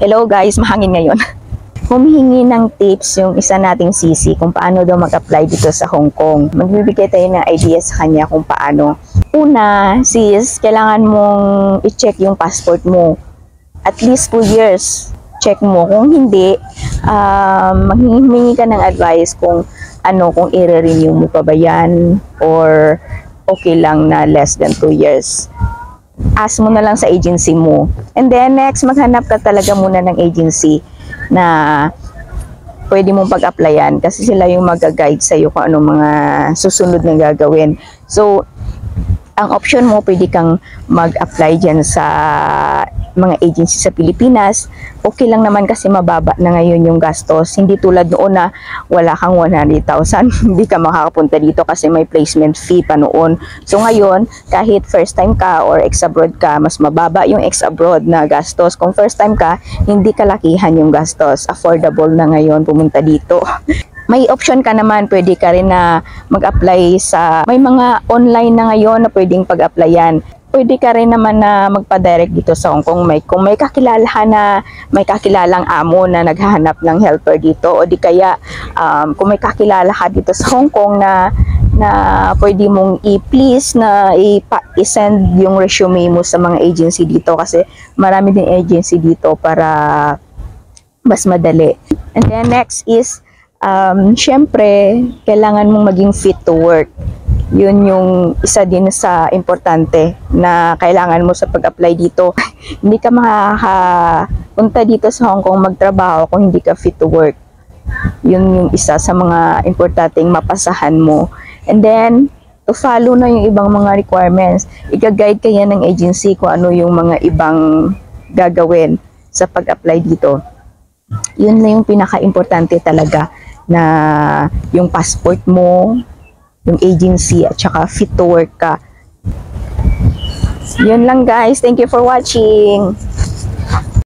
Hello guys, mahangin ngayon. Humihingi ng tips yung isa nating sisi kung paano daw mag-apply dito sa Hong Kong. Magbibigay tayo ng ideas sa kanya kung paano. Una, sis, kailangan mong i-check yung passport mo. At least 2 years. Check mo. Kung hindi, maghihingi ka ng advice kung kung i-renew mo pa ba yan or okay lang na less than 2 years. Ask mo na lang sa agency mo. And then next, maghanap ka talaga muna ng agency na pwede mong pag-applyan kasi sila yung mag-guide sa'yo kung anong mga susunod na gagawin. So, ang option mo, pwede kang mag-apply dyan sa mga agency sa Pilipinas. Okay lang naman kasi mababa na ngayon yung gastos. Hindi tulad noon na wala kang 100,000, hindi ka makakapunta dito kasi may placement fee pa noon. So ngayon, kahit first time ka or ex-abroad ka, mas mababa yung ex-abroad na gastos. Kung first time ka, hindi kalakihan yung gastos. Affordable na ngayon pumunta dito. May option ka naman, pwede ka rin na mag-apply sa, may mga online na ngayon na pwedeng pag-applyan. Pwede ka rin naman na magpa-direct dito sa Hong Kong. Kung may may kakilalang amo na naghahanap ng helper dito, o di kaya kung may kakilala ka dito sa Hong Kong na pwede mong i-please na i-send yung resume mo sa mga agency dito kasi marami din agency dito para mas madali. And then next is, syempre, kailangan mong maging fit to work. Yun yung isa din sa importante na kailangan mo sa pag-apply dito. Hindi ka makakapunta dito sa Hong Kong magtrabaho kung hindi ka fit to work. Yun yung isa sa mga importanteng mapasahan mo. And then, to follow na yung ibang mga requirements. Ika-guide kaya ng agency kung ano yung mga ibang gagawin sa pag-apply dito. Yun na yung pinaka-importante talaga na yung passport mo, yung agency, at saka fit to work ka. Yun lang guys. Thank you for watching.